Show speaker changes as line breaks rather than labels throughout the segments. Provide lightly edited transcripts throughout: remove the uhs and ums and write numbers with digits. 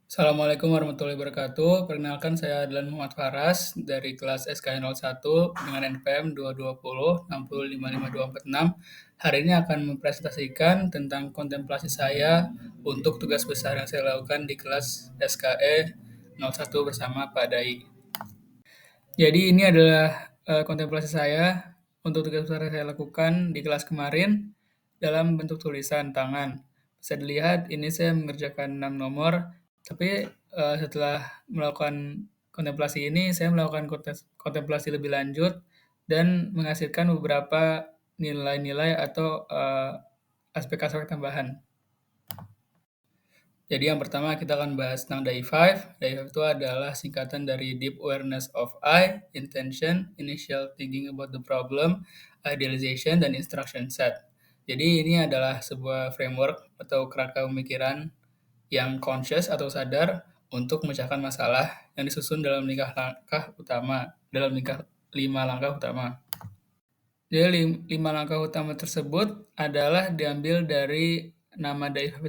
Assalamualaikum warahmatullahi wabarakatuh. Perkenalkan saya Adlan Muhammad Faras dari kelas SKN 01 dengan NPM 220 60552546. Hari ini akan mempresentasikan tentang kontemplasi saya untuk tugas besar yang saya lakukan di kelas SKE 01 bersama Pak Dai. Jadi ini adalah kontemplasi saya untuk tugas besar yang saya lakukan di kelas kemarin dalam bentuk tulisan tangan. Bisa dilihat ini saya mengerjakan 6 nomor, tapi setelah melakukan kontemplasi ini saya melakukan kontemplasi lebih lanjut dan menghasilkan beberapa nilai-nilai atau aspek-aspek tambahan. Jadi yang pertama kita akan bahas tentang DAI5. DAI5 itu adalah singkatan dari Deep Awareness of I, Intention, Initial Thinking about the Problem, Idealization, dan Instruction Set. Jadi ini adalah sebuah framework atau kerangka pemikiran yang conscious atau sadar untuk memecahkan masalah yang disusun dalam lima langkah utama. Jadi lima langkah utama tersebut adalah diambil dari nama DAI5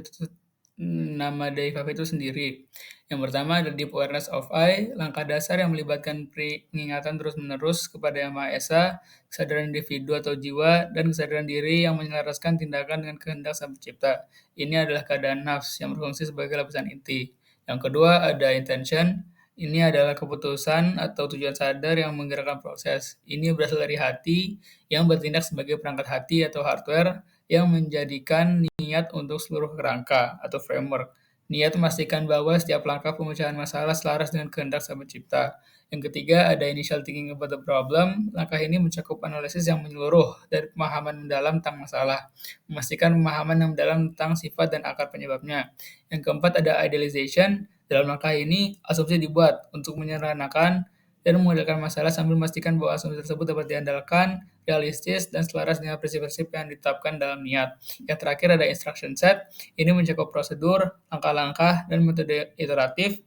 itu sendiri. Yang pertama adalah Deep Awareness of I, langkah dasar yang melibatkan pengingatan terus-menerus kepada Yang Maha Esa, kesadaran individu atau jiwa, dan kesadaran diri yang menyelaraskan tindakan dengan kehendak Sang Pencipta. Ini adalah keadaan nafs yang berfungsi sebagai lapisan inti. Yang kedua ada intention. Ini adalah keputusan atau tujuan sadar yang menggerakkan proses. Ini berasal dari hati yang bertindak sebagai perangkat hati atau hardware yang menjadikan niat untuk seluruh kerangka atau framework. Niat memastikan bahwa setiap langkah pemecahan masalah selaras dengan kehendak Sang Pencipta. Yang ketiga ada initial thinking about the problem. Langkah ini mencakup analisis yang menyeluruh dari pemahaman mendalam tentang masalah, memastikan pemahaman yang mendalam tentang sifat dan akar penyebabnya. Yang keempat ada idealization. Dalam langkah ini, asumsi dibuat untuk menyederhanakan dan memudahkan masalah sambil memastikan bahwa asumsi tersebut dapat diandalkan, realistis, dan selaras dengan prinsip-prinsip yang ditetapkan dalam niat. Yang terakhir ada instruction set. Ini mencakup prosedur, langkah-langkah, dan metode iteratif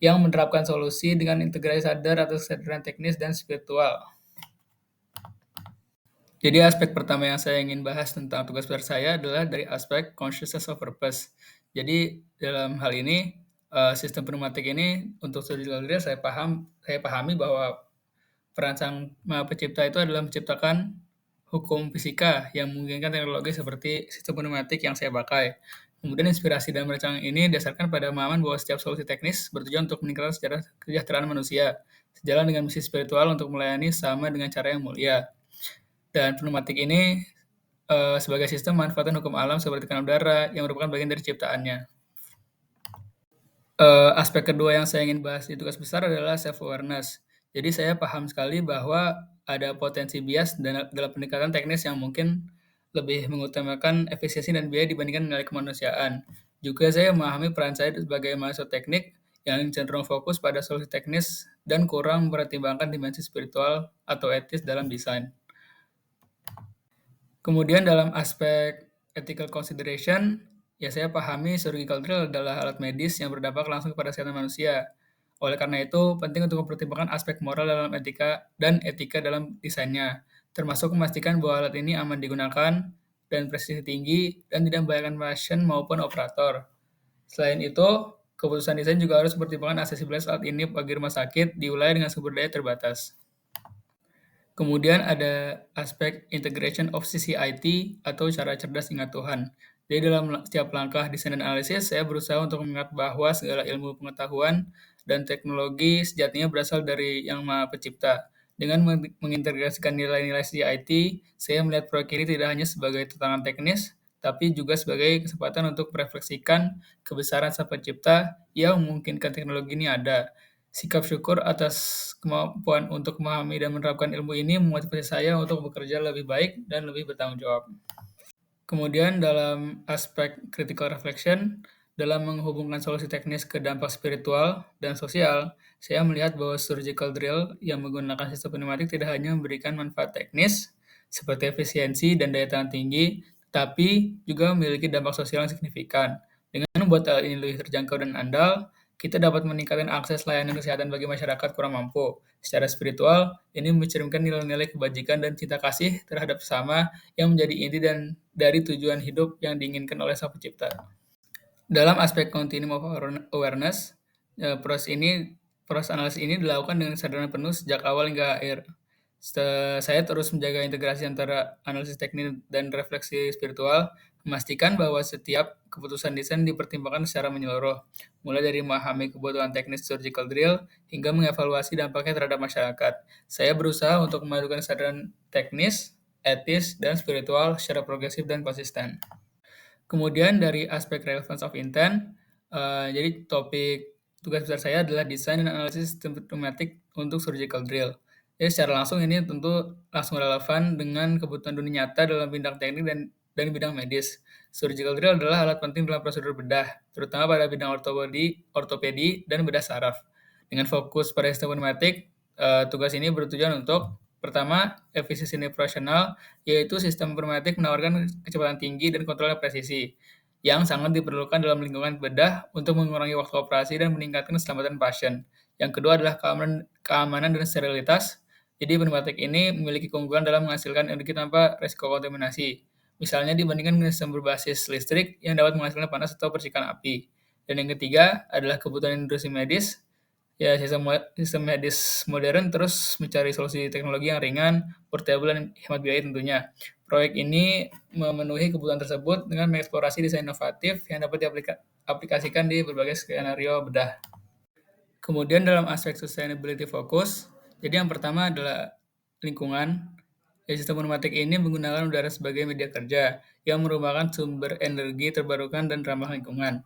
yang menerapkan solusi dengan integrasi sadar atau kesadaran teknis dan spiritual. Jadi aspek pertama yang saya ingin bahas tentang tugas besar saya adalah dari aspek consciousness of purpose. Jadi dalam hal ini sistem pneumatik ini untuk surgical drill saya pahami bahwa peran Sang Maha Pencipta itu adalah menciptakan hukum fisika yang memungkinkan teknologi seperti sistem pneumatik yang saya pakai. Kemudian inspirasi dan merancang ini didasarkan pada pemahaman bahwa setiap solusi teknis bertujuan untuk meningkatkan kesejahteraan manusia, sejalan dengan misi spiritual untuk melayani sama dengan cara yang mulia. Dan pneumatik ini sebagai sistem manfaatan hukum alam seperti tekanan udara yang merupakan bagian dari ciptaannya. Aspek kedua yang saya ingin bahas di tugas besar adalah self-awareness. Jadi saya paham sekali bahwa ada potensi bias dalam pendekatan teknis yang mungkin lebih mengutamakan efisiensi dan biaya dibandingkan nilai kemanusiaan. Juga saya memahami peran saya sebagai mahasiswa teknik yang cenderung fokus pada solusi teknis dan kurang mempertimbangkan dimensi spiritual atau etis dalam desain. Kemudian dalam aspek ethical consideration, ya saya pahami surgical drill adalah alat medis yang berdampak langsung kepada kesehatan manusia. Oleh karena itu, penting untuk mempertimbangkan aspek moral dalam etika dalam desainnya, termasuk memastikan bahwa alat ini aman digunakan dan presisi tinggi dan tidak membahayakan pasien maupun operator. Selain itu, keputusan desain juga harus mempertimbangkan aksesibilitas alat ini bagi rumah sakit di wilayah dengan sumber daya terbatas. Kemudian ada aspek integration of CCIT atau cara cerdas ingat Tuhan. Jadi dalam setiap langkah desain dan analisis, saya berusaha untuk mengingat bahwa segala ilmu pengetahuan dan teknologi sejatinya berasal dari Yang Maha Pencipta. Dengan mengintegrasikan nilai-nilai CCIT, saya melihat proyek ini tidak hanya sebagai tantangan teknis, tapi juga sebagai kesempatan untuk merefleksikan kebesaran Sang Pencipta yang memungkinkan teknologi ini ada. Sikap syukur atas kemampuan untuk memahami dan menerapkan ilmu ini memotivasi saya untuk bekerja lebih baik dan lebih bertanggung jawab. Kemudian dalam aspek critical reflection, dalam menghubungkan solusi teknis ke dampak spiritual dan sosial, saya melihat bahwa surgical drill yang menggunakan sistem pneumatik tidak hanya memberikan manfaat teknis seperti efisiensi dan daya tahan tinggi, tapi juga memiliki dampak sosial yang signifikan. Dengan membuat hal ini lebih terjangkau dan andal, kita dapat meningkatkan akses layanan kesehatan bagi masyarakat kurang mampu. Secara spiritual, ini mencerminkan nilai-nilai kebajikan dan cinta kasih terhadap sesama yang menjadi inti dan dari tujuan hidup yang diinginkan oleh Sang Pencipta. Dalam aspek continuum of awareness, proses analisis ini dilakukan dengan kesadaran penuh sejak awal hingga akhir. Saya terus menjaga integrasi antara analisis teknik dan refleksi spiritual, memastikan bahwa setiap keputusan desain dipertimbangkan secara menyeluruh, mulai dari memahami kebutuhan teknis surgical drill hingga mengevaluasi dampaknya terhadap masyarakat. Saya berusaha untuk memadukan kesadaran teknis, etis, dan spiritual secara progresif dan konsisten. Kemudian dari aspek relevance of intent, jadi tugas besar saya adalah desain dan analisis sistem pneumatik untuk surgical drill. Jadi secara langsung ini tentu langsung relevan dengan kebutuhan dunia nyata dalam bidang teknik dan bidang medis. Surgical drill adalah alat penting dalam prosedur bedah, terutama pada bidang ortopedi, dan bedah saraf. Dengan fokus pada sistem pneumatik, tugas ini bertujuan untuk pertama, efisiensi operasional, yaitu sistem pneumatik menawarkan kecepatan tinggi dan kontrol yang presisi, yang sangat diperlukan dalam lingkungan bedah untuk mengurangi waktu operasi dan meningkatkan keselamatan pasien. Yang kedua adalah keamanan dan sterilitas. Jadi pneumatik ini memiliki keunggulan dalam menghasilkan energi tanpa resiko kontaminasi. Misalnya dibandingkan dengan sistem berbasis listrik yang dapat menghasilkan panas atau percikan api. Dan yang ketiga adalah kebutuhan industri medis. Ya, sistem medis modern terus mencari solusi teknologi yang ringan, portable, dan hemat biaya tentunya. Proyek ini memenuhi kebutuhan tersebut dengan mengeksplorasi desain inovatif yang dapat diaplikasikan di berbagai skenario bedah. Kemudian dalam aspek sustainability fokus, jadi yang pertama adalah lingkungan. Ya, sistem pneumatik ini menggunakan udara sebagai media kerja yang merupakan sumber energi terbarukan dan ramah lingkungan.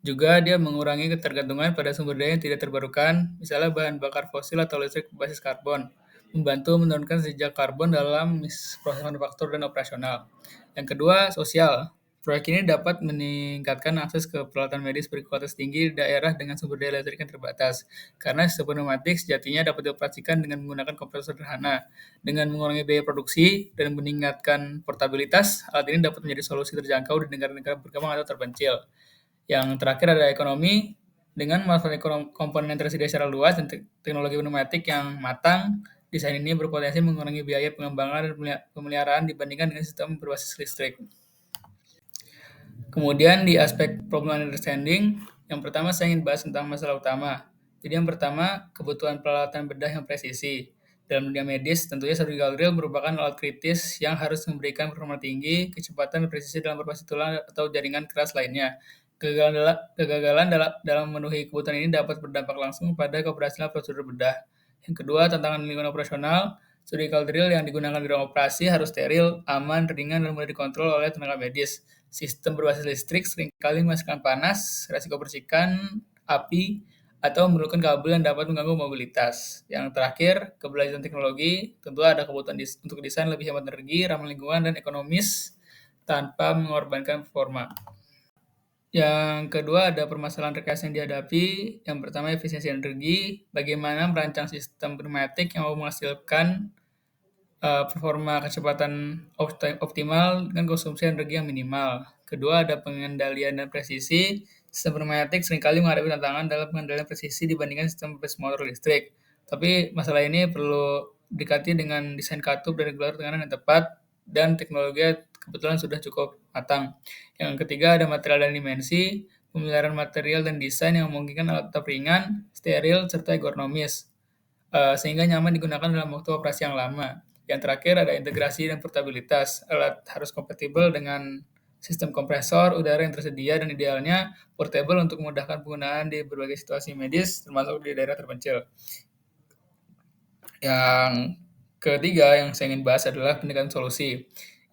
Juga dia mengurangi ketergantungan pada sumber daya yang tidak terbarukan, misalnya bahan bakar fosil atau listrik berbasis karbon, membantu menurunkan jejak karbon dalam proses manufaktur dan operasional. Yang kedua, sosial. Proyek ini dapat meningkatkan akses ke peralatan medis berkualitas tinggi di daerah dengan sumber daya listrik yang terbatas, karena sistem pneumatik sejatinya dapat dioperasikan dengan menggunakan kompresor sederhana. Dengan mengurangi biaya produksi dan meningkatkan portabilitas, alat ini dapat menjadi solusi terjangkau di negara-negara berkembang atau terpencil. Yang terakhir ada ekonomi, dengan memanfaatkan komponen yang tersedia secara luas dan teknologi pneumatik yang matang, desain ini berpotensi mengurangi biaya pengembangan dan pemeliharaan dibandingkan dengan sistem berbasis listrik. Kemudian di aspek problem understanding, yang pertama saya ingin bahas tentang masalah utama. Jadi yang pertama, kebutuhan peralatan bedah yang presisi. Dalam dunia medis, tentunya surgical drill merupakan alat kritis yang harus memberikan performa tinggi, kecepatan, dan presisi dalam operasi tulang atau jaringan keras lainnya. Kegagalan dalam memenuhi kebutuhan ini dapat berdampak langsung pada keberhasilan prosedur bedah. Yang kedua, tantangan lingkungan operasional. Surgical drill yang digunakan di ruang operasi harus steril, aman, ringan, dan mudah dikontrol oleh tenaga medis. Sistem berbasis listrik seringkali menghasilkan panas, resiko percikan, api, atau memerlukan kabel yang dapat mengganggu mobilitas. Yang terakhir, keberlanjutan teknologi. Tentu ada kebutuhan untuk desain lebih hemat energi, ramah lingkungan, dan ekonomis tanpa mengorbankan performa. Yang kedua ada permasalahan rekas yang dihadapi. Yang pertama efisiensi energi, bagaimana merancang sistem pneumatik yang mau menghasilkan performa kecepatan optimal dengan konsumsi energi yang minimal. Kedua ada pengendalian dan presisi. Sistem pneumatik seringkali menghadapi tantangan dalam pengendalian presisi dibandingkan sistem berbasis motor listrik. Tapi masalah ini perlu dikati dengan desain katup dan regulator tekanan yang tepat dan teknologi kebetulan sudah cukup matang. Yang ketiga ada material dan dimensi, pemilihan material dan desain yang memungkinkan alat tetap ringan, steril, serta ergonomis, sehingga nyaman digunakan dalam waktu operasi yang lama. Yang terakhir ada integrasi dan portabilitas. Alat harus kompatibel dengan sistem kompresor udara yang tersedia dan idealnya portable untuk memudahkan penggunaan di berbagai situasi medis, termasuk di daerah terpencil. Yang ketiga yang saya ingin bahas adalah pendekatan solusi.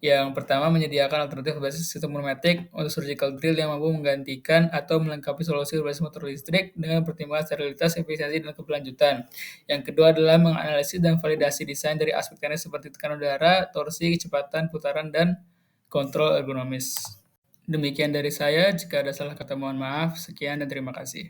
Yang pertama menyediakan alternatif berbasis sistem pneumatik untuk surgical drill yang mampu menggantikan atau melengkapi solusi berbasis motor listrik dengan pertimbangan sterilitas, efisiensi, dan keberlanjutan. Yang kedua adalah menganalisis dan validasi desain dari aspek teknis seperti tekanan udara, torsi, kecepatan, putaran, dan kontrol ergonomis. Demikian dari saya, jika ada salah kata mohon maaf. Sekian dan terima kasih.